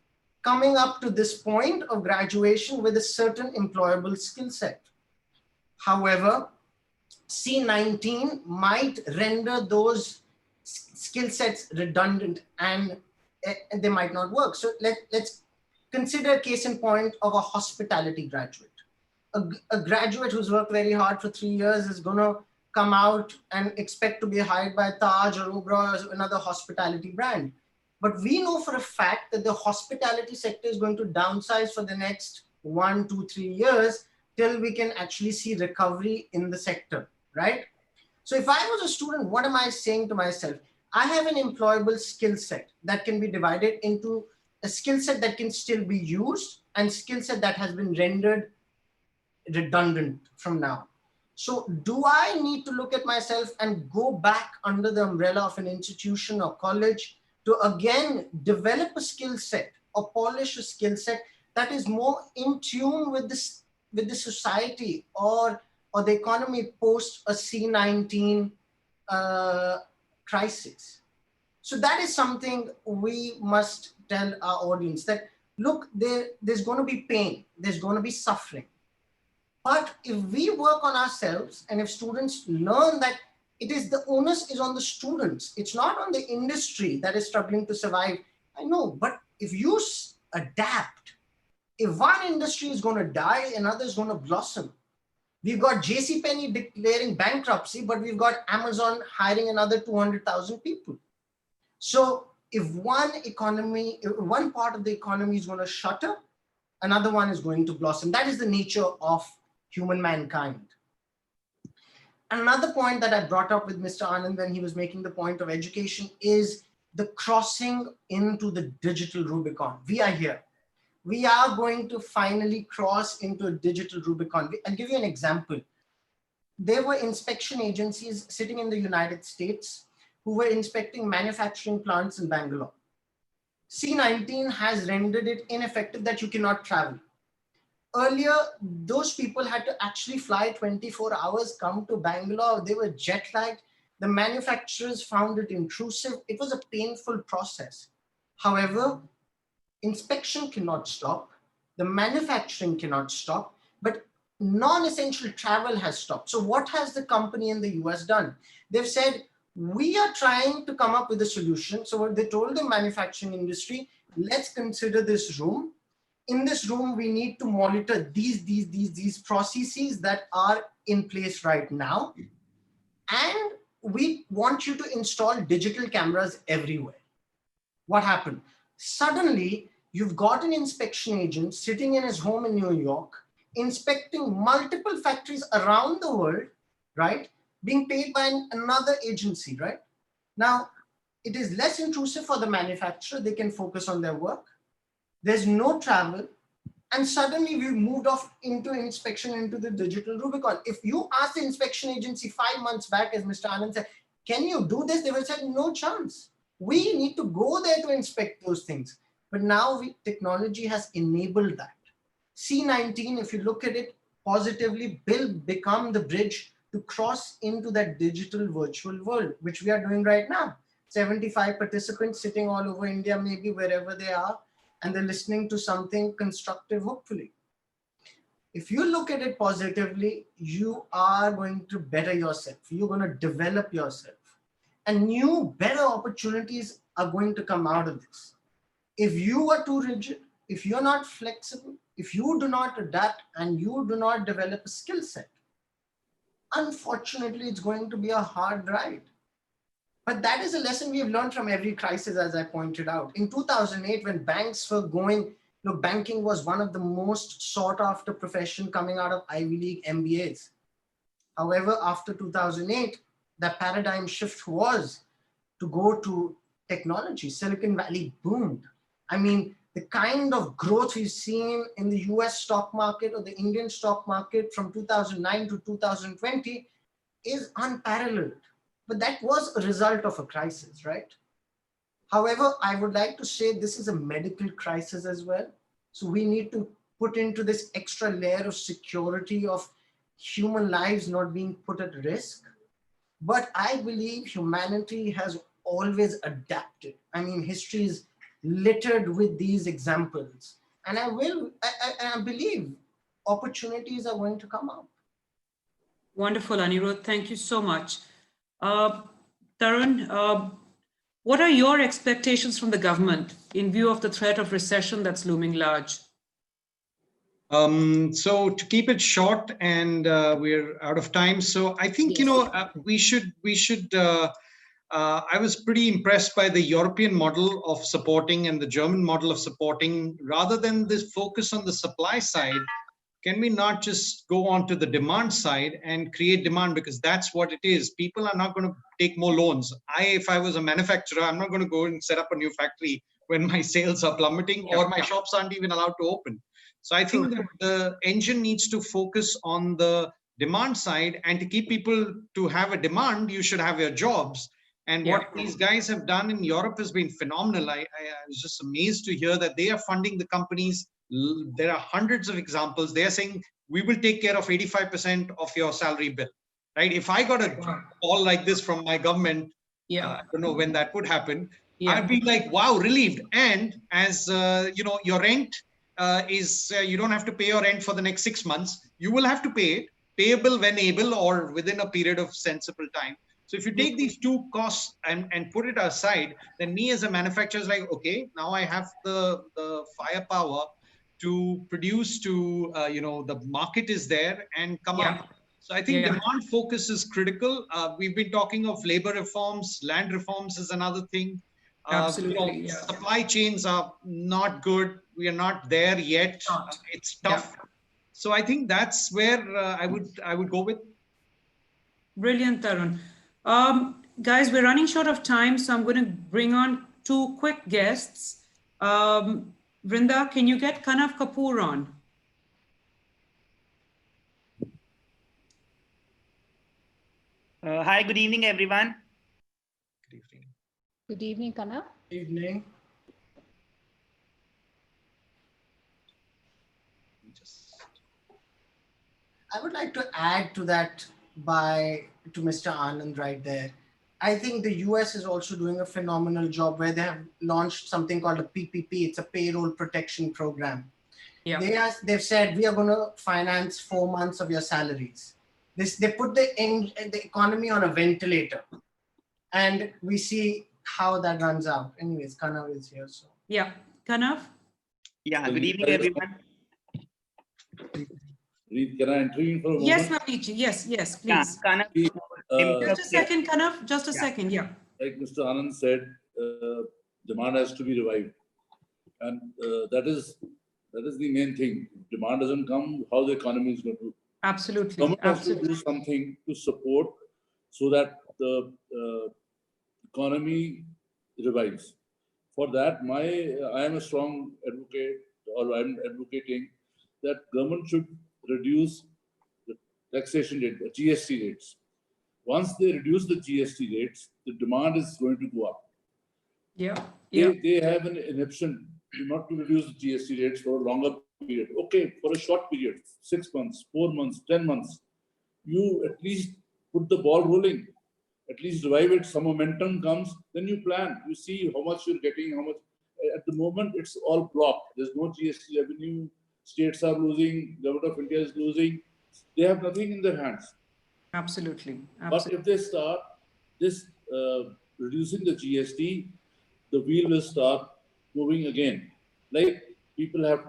Speaker 5: coming up to this point of graduation with a certain employable skill set. However, C-19 might render those skill sets redundant and they might not work. So let's consider a case in point of a hospitality graduate. A graduate who's worked very hard for 3 years is going to come out and expect to be hired by Taj or Oberoi or another hospitality brand. But we know for a fact that the hospitality sector is going to downsize for the next 1, 2, 3 years till we can actually see recovery in the sector, right? So if I was a student, what am I saying to myself? I have an employable skill set that can be divided into a skill set that can still be used and skill set that has been rendered redundant from now. So do I need to look at myself and go back under the umbrella of an institution or college to again develop a skill set or polish a skill set that is more in tune with this, with the society or the economy post a C-19 crisis? So that is something we must tell our audience, that look, there's going to be pain, there's going to be suffering. But if we work on ourselves and if students learn that it is the onus is on the students, it's not on the industry that is struggling to survive. I know, but if you adapt, if one industry is going to die, another is going to blossom. We've got JCPenney declaring bankruptcy, but we've got Amazon hiring another 200,000 people. So if one economy, if one part of the economy is going to shutter, another one is going to blossom. That is the nature of human mankind. Another point that I brought up with Mr. Anand when he was making the point of education is the crossing into the digital Rubicon. We are here. We are going to finally cross into a digital Rubicon. I'll give you an example. There were inspection agencies sitting in the United States who were inspecting manufacturing plants in Bangalore. C-19 has rendered it ineffective that you cannot travel. Earlier, those people had to actually fly 24 hours, come to Bangalore. They were jet lagged. The manufacturers found it intrusive. It was a painful process. However, inspection cannot stop. The manufacturing cannot stop, but non-essential travel has stopped. So what has the company in the US done? They've said, we are trying to come up with a solution. So what they told the manufacturing industry, let's consider this room. In this room, we need to monitor these processes that are in place right now. And we want you to install digital cameras everywhere. What happened? Suddenly, you've got an inspection agent sitting in his home in New York, inspecting multiple factories around the world, right? Being paid by another agency, right? Now, it is less intrusive for the manufacturer. They can focus on their work. There's no travel. And suddenly we moved off into inspection into the digital Rubicon. If you ask the inspection agency 5 months back, as Mr. Anand said, can you do this? They would have said, no chance. We need to go there to inspect those things. But now technology has enabled that. C-19, if you look at it positively, will become the bridge to cross into that digital virtual world, which we are doing right now. 75 participants sitting all over India, maybe wherever they are, and they're listening to something constructive, hopefully. If you look at it positively, you are going to better yourself. You're going to develop yourself. And new, better opportunities are going to come out of this. If you are too rigid, if you're not flexible, if you do not adapt and you do not develop a skill set, unfortunately, it's going to be a hard ride. But that is a lesson we have learned from every crisis, as I pointed out. In 2008, when banks were going, look, banking was one of the most sought after profession coming out of Ivy League MBAs. However, after 2008, the paradigm shift was to go to technology. Silicon Valley boomed. I mean, the kind of growth we've seen in the US stock market or the Indian stock market from 2009 to 2020 is unparalleled. But that was a result of a crisis, right? However, I would like to say this is a medical crisis as well. So we need to put into this extra layer of security of human lives not being put at risk. But I believe humanity has always adapted. I mean, history is littered with these examples. And I believe opportunities are going to come up.
Speaker 3: Wonderful, Anirudh. Thank you so much. Tarun, what are your expectations from the government in view of the threat of recession that's looming large?
Speaker 2: So to keep it short, and we're out of time. So I think, I was pretty impressed by the European model of supporting and the German model of supporting, rather than this focus on the supply side. can we not just go on to the demand side and create demand, because that's what it is. People are not going to take more loans. If I was a manufacturer, I'm not going to go and set up a new factory when my sales are plummeting or my shops aren't even allowed to open. So I think the engine needs to focus on the demand side, and to keep people to have a demand, you should have your jobs. And what these guys have done in Europe has been phenomenal. I was just amazed to hear that they are funding the companies. There are hundreds of examples. They are saying, we will take care of 85% of your salary bill, right? If I got a call like this from my government, I don't know when that would happen. I'd be like, wow, relieved. And as your rent is, you don't have to pay your rent for the next 6 months. You will have to pay it, payable when able or within a period of sensible time. So if you take these two costs and put it aside, then me as a manufacturer is like, okay, now I have the firepower to produce to, the market is there and come up. So I think demand focus is critical. We've been talking of labor reforms, land reforms is another thing.
Speaker 3: Absolutely.
Speaker 2: Supply chains are not good. We are not there yet. It's tough. So I think that's where I would go with.
Speaker 3: Brilliant, Tarun. Guys, we're running short of time, so I'm going to bring on two quick guests. Vrinda, can you get Kanav Kapoor on?
Speaker 6: Hi, good evening, everyone.
Speaker 2: Good evening.
Speaker 4: Good evening, Kanav.
Speaker 5: Evening. I would like to add to that to Mr. Anand right there. I think the US is also doing a phenomenal job where they have launched something called a PPP. It's a payroll protection program. They've said, we are going to finance 4 months of your salaries. They put the economy on a ventilator, and we see how that runs out. Anyways, Kanav is here. So
Speaker 3: Kanav?
Speaker 6: Yeah, good evening, everyone.
Speaker 1: Can I intervene for a moment?
Speaker 3: Yes, Naavniit. Yes, please.
Speaker 6: Kanav,
Speaker 3: just a second, Kanav. Just a second.
Speaker 1: Like Mr. Anand said, demand has to be revived, and that is the main thing. If demand doesn't come, how the economy is going to?
Speaker 3: Absolutely.
Speaker 1: Government has to do something to support so that the economy revives. For that, I am a strong advocate, or I'm advocating that government should reduce the taxation rate, the GST rates. Once they reduce the GST rates, the demand is going to go up. They have an inhibition not to reduce the GST rates for a longer period. Okay, for a short period, 6 months, 4 months, 10 months, you at least put the ball rolling, at least revive it, some momentum comes, then you plan, you see how much you're getting, how much. At the moment, it's all blocked. There's no GST revenue. States are losing, Government of India is losing. They have nothing in their hands.
Speaker 3: Absolutely.
Speaker 1: But if they start reducing the GST, the wheel will start moving again. Like people have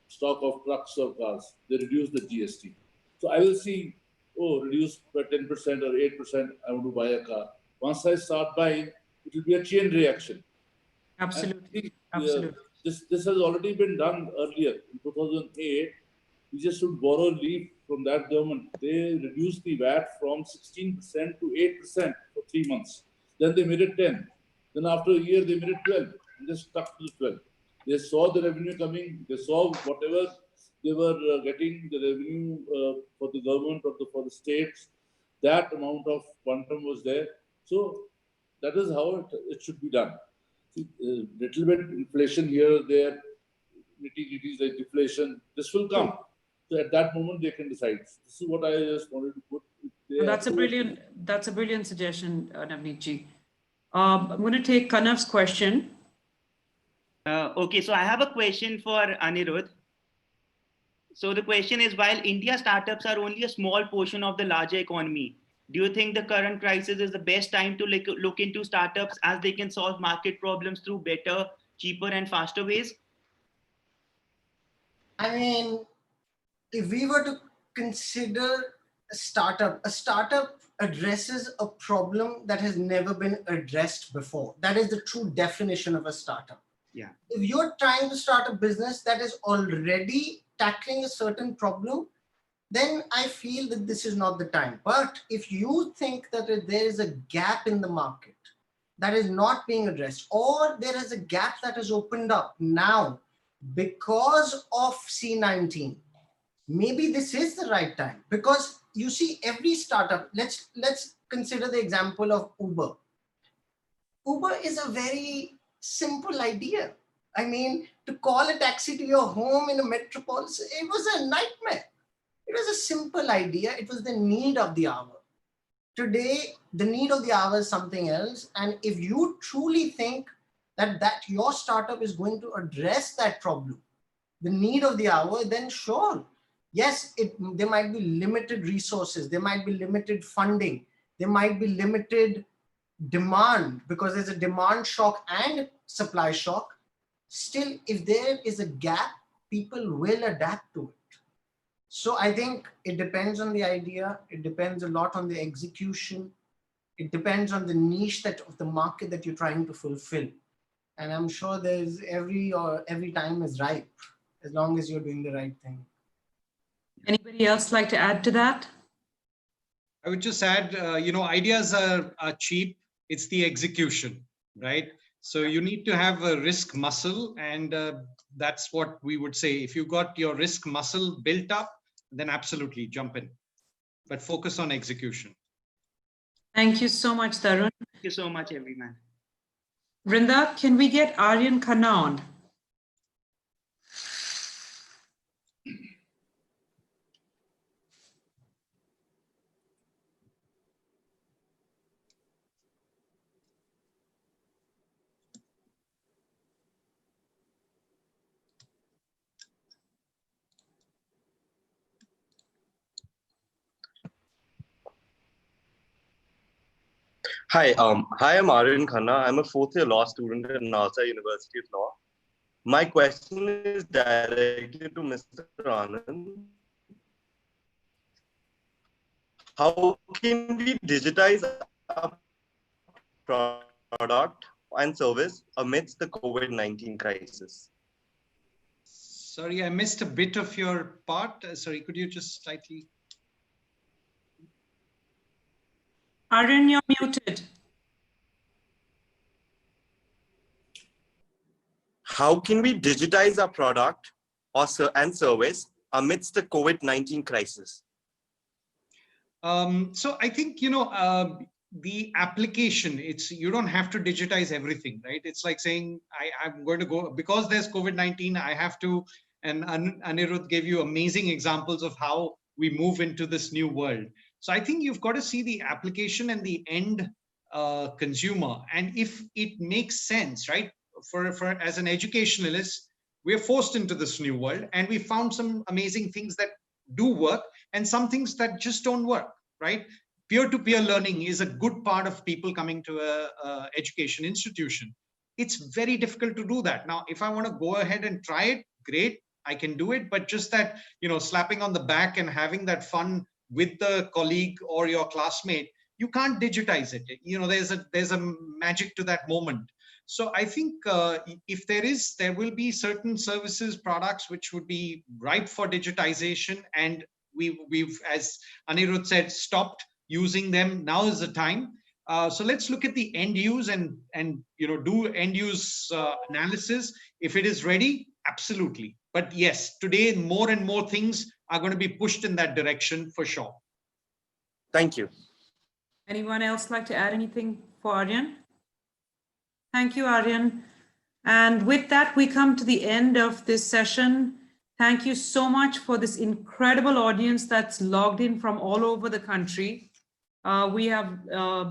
Speaker 1: stock of trucks or cars, they reduce the GST. So I will see, reduce by 10% or 8%, I want to buy a car. Once I start buying, it will be a chain reaction.
Speaker 3: Absolutely.
Speaker 1: This has already been done earlier. In 2008, we just should borrow leave from that government. They reduced the VAT from 16% to 8% for 3 months. Then they made it 10. Then after a year, they made it 12. And they stuck to the 12. They saw the revenue coming. They saw whatever they were getting, the revenue for the government or for the states. That amount of quantum was there. So that is how it should be done. Little bit inflation here, there, nitty-gritties like deflation, this will come. So at that moment, they can decide. This is what I just wanted to put.
Speaker 3: That's a brilliant suggestion, Naavneet ji. I'm going to take Kanav's question.
Speaker 6: Okay, so I have a question for Anirudh. So the question is, while India startups are only a small portion of the larger economy, do you think the current crisis is the best time to look into startups as they can solve market problems through better, cheaper, and faster ways?
Speaker 5: I mean, if we were to consider a startup addresses a problem that has never been addressed before. That is the true definition of a startup.
Speaker 6: Yeah.
Speaker 5: If you're trying to start a business that is already tackling a certain problem, then I feel that this is not the time. But if you think that there is a gap in the market that is not being addressed, or there is a gap that has opened up now because of C19, maybe this is the right time. Because you see, every startup, let's consider the example of Uber. Uber is a very simple idea. I mean, to call a taxi to your home in a metropolis, it was a nightmare. It was a simple idea. It was the need of the hour. Today, the need of the hour is something else. And if you truly think that your startup is going to address that problem, the need of the hour, then sure. Yes, there might be limited resources. There might be limited funding. There might be limited demand because there's a demand shock and supply shock. Still, if there is a gap, people will adapt to it. So I think it depends on the idea. It depends a lot on the execution. It depends on the niche of the market that you're trying to fulfill. And I'm sure there's every time is ripe as long as you're doing the right thing.
Speaker 3: Anybody else like to add to that?
Speaker 2: I would just add, ideas are cheap. It's the execution, right? So you need to have a risk muscle, and that's what we would say. If you got your risk muscle built up, then absolutely jump in, but focus on execution.
Speaker 3: Thank you so much, Tarun.
Speaker 6: Thank you so much, everyone.
Speaker 3: Vrinda, can we get Aryan Khanna on?
Speaker 7: Hi, I'm Aryan Khanna. I'm a fourth-year law student at Nalsa University of Law. My question is directed to Mr. Anand. How can we digitize our product and service amidst the COVID-19 crisis?
Speaker 2: Sorry, I missed a bit of your part. Sorry, could you just slightly...
Speaker 3: Aryan, you're muted.
Speaker 7: How can we digitize our product and service amidst the COVID-19 crisis?
Speaker 2: So I think, the application, you don't have to digitize everything, right? It's like saying, I'm going to go, because there's COVID-19, I have to, and Anirudh gave you amazing examples of how we move into this new world. So I think you've got to see the application and the end consumer. And if it makes sense, right? For as an educationalist, we're forced into this new world, and we found some amazing things that do work and some things that just don't work, right? Peer-to-peer learning is a good part of people coming to a education institution. It's very difficult to do that. Now, if I want to go ahead and try it, great, I can do it. But just that, slapping on the back and having that fun with the colleague or your classmate, you can't digitize it. There's a magic to that moment. So I think if there will be certain services, products which would be ripe for digitization, and we've, as Anirudh said, stopped using them. Now is the time. So let's look at the end use and do end use analysis. If it is ready, absolutely. But yes, today more and more things are going to be pushed in that direction for sure.
Speaker 7: Thank you.
Speaker 3: Anyone else like to add anything for Aryan? Thank you, Aryan. And with that, we come to the end of this session. Thank you so much for this incredible audience that's logged in from all over the country. We have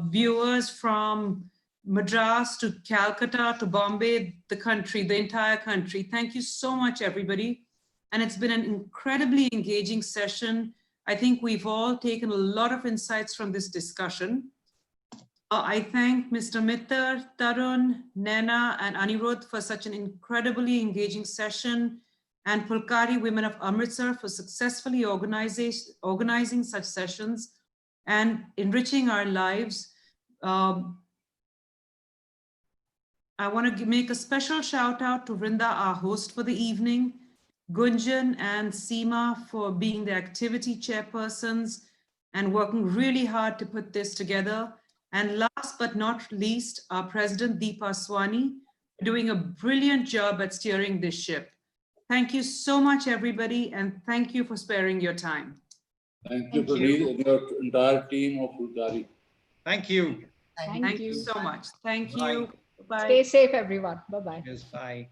Speaker 3: viewers from Madras to Calcutta to Bombay, the entire country. Thank you so much, everybody. And it's been an incredibly engaging session. I think we've all taken a lot of insights from this discussion. I thank Mr. Miterr, Tarun, Naina, and Anirudh for such an incredibly engaging session, and Phulkari Women of Amritsar for successfully organizing such sessions and enriching our lives. I want to make a special shout out to Vrinda, our host for the evening, Gunjan and Seema for being the activity chairpersons and working really hard to put this together. And last but not least, our President Deepa Swani, doing a brilliant job at steering this ship. Thank you so much, everybody, and thank you for sparing your time.
Speaker 1: Thank you,
Speaker 2: Thank you.
Speaker 1: and your entire team of Phulkari.
Speaker 2: Thank you.
Speaker 3: Thank you so much. Thank
Speaker 2: Bye.
Speaker 3: you. Bye.
Speaker 4: Stay safe, everyone. Bye-bye.
Speaker 2: Yes, bye.